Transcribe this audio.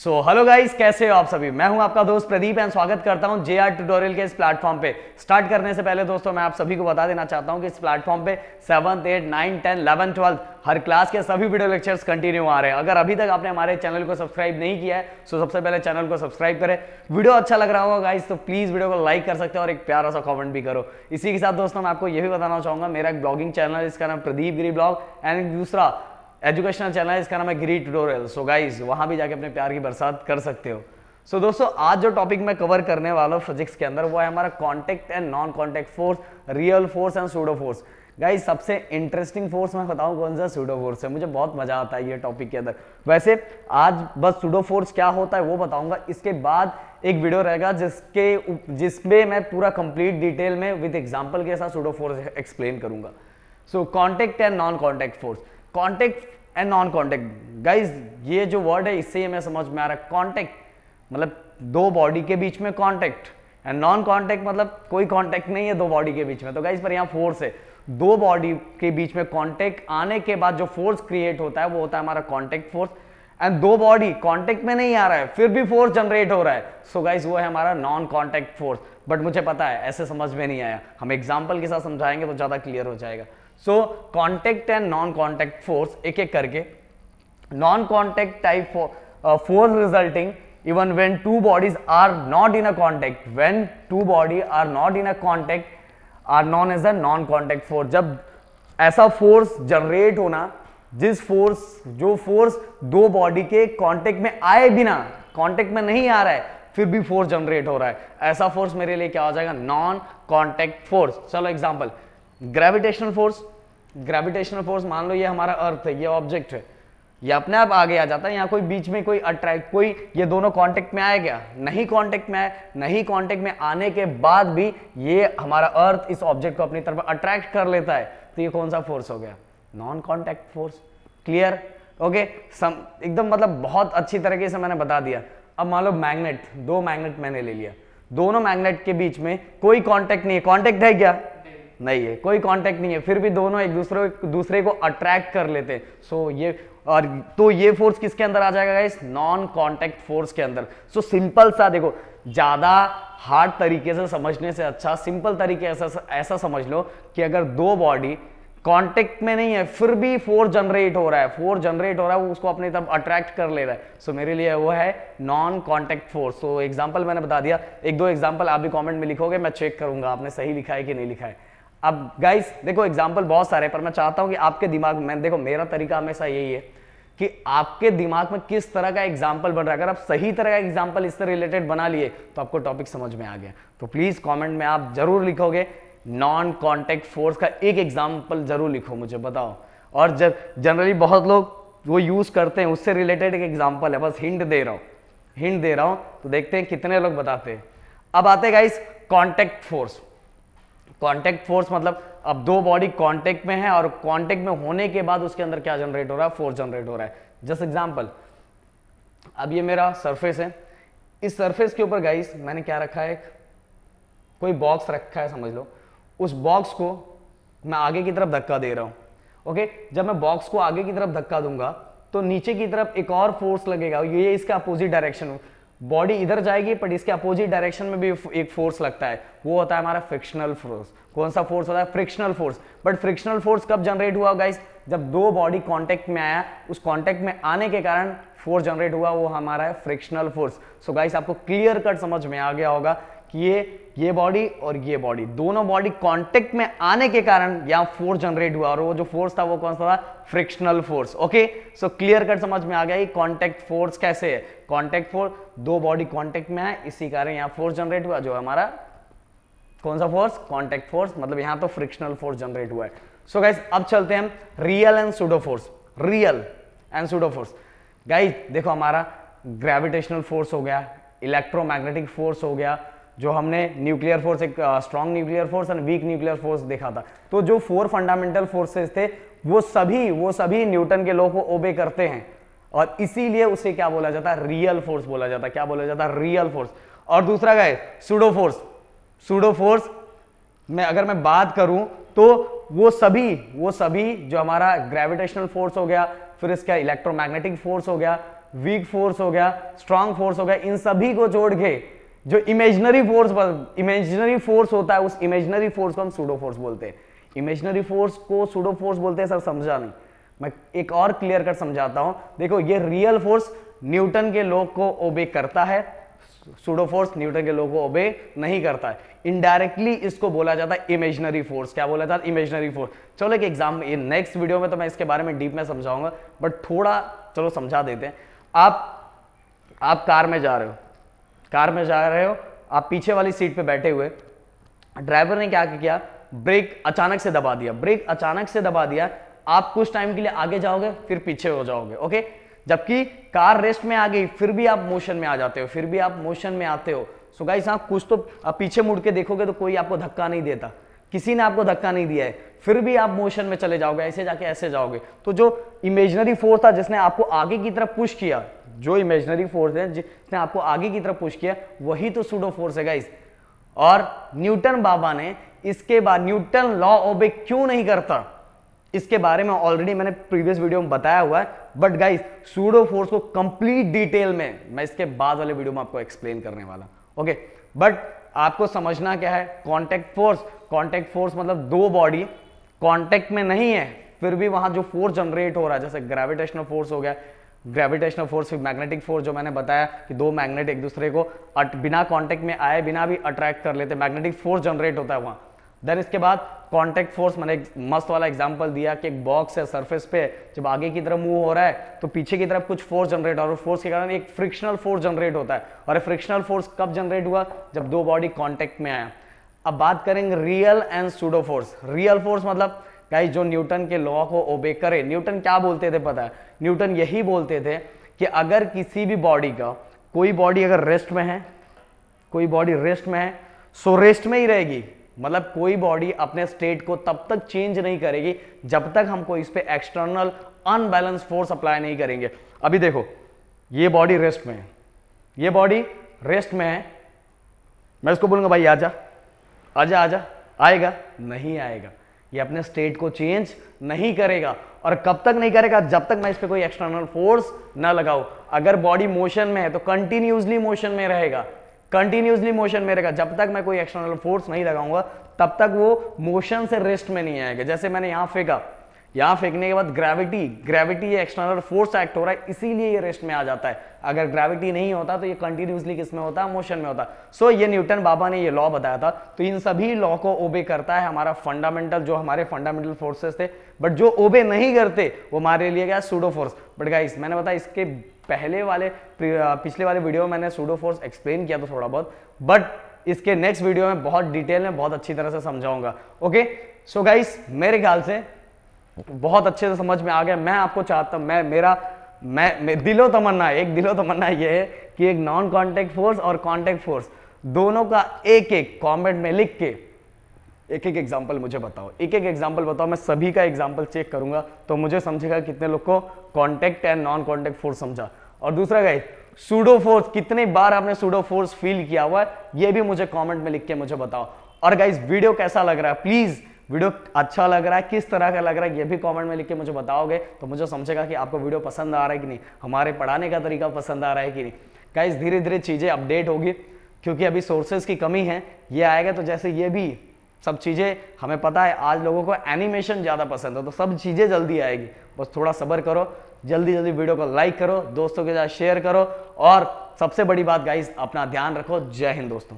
Hello guys, कैसे हो आप सभी। मैं हूं आपका दोस्त प्रदीप एंड स्वागत करता हूं जेआर ट्यूटोरियल के इस प्लेटफॉर्म पे। स्टार्ट करने से पहले दोस्तों मैं आप सभी को बता देना चाहता हूं कि इस प्लेटफॉर्म पे 7th 8 9 10 11 12 हर क्लास के सभी वीडियो लेक्चर्स कंटिन्यू आ रहे हैं। अगर अभी तक आपने हमारे चैनल को सब्सक्राइब नहीं किया है तो सबसे पहले चैनल को सब्सक्राइब करें। वीडियो अच्छा लग रहा होगा गाइस तो प्लीज वीडियो को लाइक कर सकते हो और एक प्यारा सा कमेंट भी करो। इसी के साथ दोस्तों मैं आपको यह भी बताना चाहूंगा, मेरा एक ब्लॉगिंग चैनल है, इसका नाम प्रदीप गिरी ब्लॉग एंड दूसरा एजुकेशनल चैनल है, इसका नाम है गिरी ट्यूटोरियल। सो गाइस वहां भी जाके अपने प्यार की बरसात कर सकते हो। सो दोस्तों आज जो टॉपिक मैं कवर करने वाला हूं फिजिक्स के अंदर वो है हमारा contact and non contact force, real force and pseudo force. Guys सबसे इंटरेस्टिंग फोर्स मैं बताऊं कौन सा, सूडो फोर्स है। मुझे बहुत मजा आता है ये टॉपिक के अंदर। वैसे आज बस सूडो फोर्स क्या होता है वो बताऊंगा, इसके बाद एक वीडियो रहेगा जिसमें मैं पूरा कंप्लीट डिटेल में विद एग्जांपल के साथ सूडो फोर्स एक्सप्लेन करूंगा। So contact and non contact force, contact and non contact. Guys ये जो वर्ड है इससे ही हमें समझ में आ रहा है, कॉन्टैक्ट मतलब दो बॉडी के बीच में कॉन्टैक्ट, एंड नॉन कॉन्टैक्ट मतलब कोई कॉन्टैक्ट नहीं है दो बॉडी के बीच में। तो गाइज पर यहाँ फोर्स है, दो बॉडी के बीच में कॉन्टैक्ट आने के बाद जो फोर्स क्रिएट होता है वो होता है हमारा कॉन्टैक्ट फोर्स। एंड दो बॉडी कॉन्टैक्ट में नहीं आ रहा है फिर भी फोर्स जनरेट हो रहा है, सो गाइज वो है हमारा नॉन कॉन्टैक्ट फोर्स। बट मुझे पता है ऐसे समझ में नहीं आया, हम एग्जाम्पल के साथ समझाएंगे तो ज्यादा क्लियर हो जाएगा। So contact and non contact force एक एक करके। Non contact type force resulting even when two bodies are not in a contact, when two body are not in a contact are known as a non contact force। जब ऐसा force generate होना जो force दो body के contact में आए बिना, contact में नहीं आ रहा है फिर भी फोर्स जनरेट हो रहा है, ऐसा फोर्स मेरे लिए क्या हो जाएगा, नॉन कांटेक्ट फोर्स। चलो example, gravitational force. Gravitational force मान लो ये हमारा अर्थ है, ये ऑब्जेक्ट है, ये अपने आप आगे आ जाता है। यहाँ कोई बीच में कोई अट्रैक्ट, कोई ये दोनों कांटेक्ट में आए क्या, नहीं कांटेक्ट में आए, नहीं कांटेक्ट में आने के बाद भी ये हमारा अर्थ इस ऑब्जेक्ट को अपनी तरफ अट्रैक्ट कर लेता है, तो ये कौन सा फोर्स हो गया, non contact force. Clear? Okay, एकदम मतलब बहुत अच्छी तरीके से मैंने बता दिया। अब मान लो मैग्नेट, दो मैग्नेट मैंने ले लिया, दोनों मैग्नेट के बीच में कोई कॉन्टेक्ट नहीं है, कॉन्टेक्ट है क्या, नहीं है, कोई कांटेक्ट नहीं है, फिर भी दोनों एक दूसरे को अट्रैक्ट कर लेते हैं। सो ये और तो ये फोर्स किसके अंदर आ जाएगा गाइस, नॉन कांटेक्ट फोर्स के अंदर। सो सिंपल सा देखो, ज्यादा हार्ड तरीके से समझने से अच्छा सिंपल तरीके ऐसा समझ लो कि अगर दो बॉडी कांटेक्ट में नहीं है फिर भी फोर्स जनरेट हो रहा है, वो उसको अपनी तरफ अट्रैक्ट कर ले रहा है, सो मेरे लिए वो है नॉन कांटेक्ट फोर्स। तो एग्जांपल मैंने बता दिया, एक दो एग्जांपल आप भी कमेंट में लिखोगे, मैं चेक करूंगा आपने सही लिखा है कि नहीं लिखा है। अब गाइस देखो एग्जांपल बहुत सारे, पर मैं चाहता हूं कि आपके दिमाग में, देखो मेरा तरीका हमेशा यही है कि आपके दिमाग में किस तरह का एग्जांपल बन रहा है। अगर आप सही तरह का एग्जांपल इससे रिलेटेड बना लिए तो आपको टॉपिक समझ में आ गया। तो प्लीज कमेंट में आप जरूर लिखोगे नॉन कांटेक्ट फोर्स का एक एग्जांपल जरूर लिखो, मुझे बताओ। और जनरली बहुत लोग वो यूज करते हैं, उससे रिलेटेड एक एग्जांपल है, बस हिंट दे रहा हूं तो देखते हैं कितने लोग बताते हैं। अब आते guys contact force. Contact force मतलब अब दो बॉडी कांटेक्ट में है और कांटेक्ट में होने के बाद उसके अंदर क्या जनरेट हो रहा है, फोर्स जनरेट हो रहा है। जस्ट एग्जांपल, अब ये मेरा सरफेस है, इस सरफेस के ऊपर गाइस मैंने क्या रखा है, कोई बॉक्स रखा है समझ लो, उस बॉक्स को मैं आगे की तरफ धक्का दे रहा हूं। ओके, जब मैं बॉक्स को आगे की तरफ धक्का दूंगा तो नीचे की तरफ एक और फोर्स लगेगा, ये इसका अपोजिट डायरेक्शन, बॉडी इधर जाएगी बट इसके अपोजिट डायरेक्शन में भी एक फोर्स लगता है, वो होता है हमारा फ्रिक्शनल फोर्स। कौन सा फोर्स होता है, frictional force. But frictional force कब जनरेट हुआ गाइस, जब दो बॉडी कांटेक्ट में आया, उस कांटेक्ट में आने के कारण फोर्स जनरेट हुआ, वो हमारा है फ्रिक्शनल फोर्स। सो गाइस आपको क्लियर कट समझ में आ गया होगा कि ये बॉडी और ये बॉडी, दोनों बॉडी कांटेक्ट में आने के कारण यहां फोर्स जनरेट हुआ, और वो जो फोर्स था वो कौन सा था, frictional force. Okay, so clear cut समझ में आ गया कांटेक्ट फोर्स कैसे है। कांटेक्ट फोर्स, दो बॉडी कांटेक्ट में है, इसी कारण यहां फोर्स जनरेट हुआ, जो हमारा कौन सा फोर्स, कांटेक्ट फोर्स, मतलब यहां तो फ्रिक्शनल फोर्स जनरेट हुआ है। सो गाइस अब चलते हैं हम real and pseudo force. Real and pseudo force guys देखो, हमारा ग्रेविटेशनल फोर्स हो गया, इलेक्ट्रोमैग्नेटिक फोर्स हो गया, जो हमने न्यूक्लियर फोर्स, एक स्ट्रॉन्ग न्यूक्लियर फोर्स और वीक न्यूक्लियर फोर्स देखा था। तो जो 4 फंडामेंटल फोर्सेस थे वो सभी न्यूटन के लॉ को ओबे करते हैं, और इसीलिए उसे क्या बोला जाता है, रियल फोर्स बोला जाता है। क्या बोला जाता है, रियल फोर्स। और दूसरा क्या है, सूडो फोर्स। सूडो फोर्स में अगर मैं बात करूं तो वो सभी जो हमारा ग्रेविटेशनल फोर्स हो गया, फिर इसका इलेक्ट्रोमैग्नेटिक फोर्स हो गया, वीक फोर्स हो गया, स्ट्रांग फोर्स हो गया, इन सभी को जोड़ के जो इमेजिनरी फोर्स होता है, उस इमेजिनरी फोर्स को हम सूडो फोर्स बोलते हैं। इमेजिनरी फोर्स को सूडो फोर्स बोलते हैं। सर समझा नहीं, मैं एक और क्लियर कर समझाता हूं। देखो, ये रियल फोर्स न्यूटन के लॉ को ओबे करता है, सूडो फोर्स न्यूटन के लॉ को ओबे नहीं करता है। इनडायरेक्टली इसको बोला जाता है इमेजिनरी फोर्स। क्या बोला जाता है? Imaginary force. चलो एक एग्जाम, ये नेक्स्ट वीडियो में तो मैं इसके बारे में डीप में समझाऊंगा, बट थोड़ा चलो समझा देते हैं। आप कार में जा रहे हो, आप पीछे वाली सीट पे बैठे हुए, ड्राइवर ने क्या किया, ब्रेक अचानक से दबा दिया। आप कुछ टाइम के लिए आगे जाओगे, फिर पीछे हो जाओगे, ओके। जबकि कार रेस्ट में आ गई, फिर भी आप मोशन में आ जाते हो, सो गाइस आप कुछ तो आप पीछे मुड़ के देखोगे तो कोई आपको धक्का नहीं देता, किसी ने आपको धक्का नहीं दिया है, फिर भी आप मोशन में चले जाओगे, ऐसे जाके ऐसे जाओगे। तो जो इमेजिनरी फोर्स था जिसने आपको आगे की तरफ पुश किया, वही तो सूडो फोर्स है गाइस। और न्यूटन बाबा ने इसके बाद न्यूटन लॉ ओबे क्यों नहीं करता, इसके बारे में ऑलरेडी मैंने प्रीवियस वीडियो में बताया हुआ है। बट गाइस, सूडो फोर्स को कंप्लीट डिटेल में मैं इसके बाद वाले वीडियो में आपको एक्सप्लेन करने वाला, ओके। बट आपको समझना क्या है, कांटेक्ट फोर्स मतलब दो बॉडी कांटेक्ट में नहीं है, फिर भी वहां जो फोर्स जनरेट हो रहा है, जैसे ग्रेविटेशनल फोर्स हो गया, ग्रेविटेशनल फोर्स, मैग्नेटिक फोर्स जो मैंने बताया कि दो मैग्नेट एक दूसरे को बिना कांटेक्ट में आए बिना भी अट्रैक्ट कर लेते, मैग्नेटिक फोर्स जनरेट होता है वहां। देन इसके बाद कांटेक्ट फोर्स, मैंने एक मस्त वाला एग्जांपल दिया कि एक बॉक्स है, सरफेस पे जब आगे की तरफ मूव हो रहा है तो पीछे की तरफ कुछ फोर्स जनरेट हो रहा है, फोर्स के कारण एक फ्रिक्शनल फोर्स जनरेट होता है। और फ्रिक्शनल फोर्स कब जनरेट हुआ? जब दो बॉडी कांटेक्ट में आया। अब बात करेंगे real and pseudo force. Real force मतलब गाइस जो न्यूटन के लॉ को ओबे करे। न्यूटन क्या बोलते थे पता है? न्यूटन यही बोलते थे कि अगर किसी भी बॉडी का, कोई बॉडी अगर रेस्ट में है, सो रेस्ट में ही रहेगी, मतलब कोई बॉडी अपने स्टेट को तब तक चेंज नहीं करेगी जब तक हमको इस पे एक्सटर्नल अनबैलेंस फोर्स अप्लाई नहीं करेंगे। अभी देखो, ये बॉडी रेस्ट में है, मैं इसको बोलूंगा भाई आजा, आएगा? नहीं आएगा। ये अपने स्टेट को चेंज नहीं करेगा। और कब तक नहीं करेगा? जब तक मैं इस पे कोई एक्सटर्नल फोर्स ना लगाऊं। अगर बॉडी मोशन में है तो कंटिन्यूसली मोशन में रहेगा, जब तक मैं कोई एक्सटर्नल फोर्स नहीं लगाऊंगा तब तक वो मोशन से रेस्ट में नहीं आएगा। जैसे मैंने यहां फेंका, यहां फेंकने के बाद ग्रेविटी ये एक्सटर्नल फोर्स एक्ट हो रहा है, इसीलिए ये रेस्ट में आ जाता है। अगर ग्रेविटी नहीं होता तो ये कंटिन्यूसली किस में होता है? मोशन में होता। सो ये न्यूटन बाबा ने ये लॉ बताया था। तो इन सभी लॉ को ओबे करता है हमारा फंडामेंटल, जो हमारे फंडामेंटल फोर्सेस थे। बट जो ओबे नहीं करते वो हमारे लिए क्या? Pseudo force. बट गाइस मैंने बताया इसके पिछले वाले वीडियो में मैंने सूडो फोर्स एक्सप्लेन किया था थोड़ा बहुत, बट इसके नेक्स्ट वीडियो में बहुत डिटेल में बहुत अच्छी तरह से समझाऊंगा, ओके। सो गाइस मेरे ख्याल से बहुत अच्छे से समझ में आ गया। मैं आपको चाहता हूं, मैं दिलो तमन्ना ये है कि एक नॉन कांटेक्ट फोर्स और कांटेक्ट फोर्स दोनों का एक कमेंट में लिख के एक एग्जांपल मुझे बताओ, मैं सभी का एग्जांपल चेक करूंगा तो मुझे समझेगा कितने लोग को contact and non contact force समझा। और दूसरा गाइस, सूडो फोर्स कितने बार आपने सूडो फोर्स फील किया हुआ है ये भी मुझे कमेंट में लिख के मुझे बताओ। और गाइस वीडियो कैसा लग रहा है, प्लीज वीडियो अच्छा लग रहा है, किस तरह का लग रहा है ये भी कमेंट में लिख के मुझे बताओगे तो मुझे समझेगा कि आपको वीडियो पसंद आ रहा है कि नहीं, हमारे पढ़ाने का तरीका पसंद आ रहा है कि नहीं। गाइस धीरे धीरे चीजें अपडेट होगी क्योंकि अभी सोर्सेज की कमी है। ये आएगा तो जैसे ये भी सब चीजें हमें पता है, आज लोगों को एनिमेशन ज्यादा पसंद है तो सब चीजें जल्दी आएगी, बस थोड़ा सब्र करो, जल्दी वीडियो को लाइक करो, दोस्तों के साथ शेयर करो और सबसे बड़ी बात गाइस अपना ध्यान रखो। जय हिंद दोस्तों।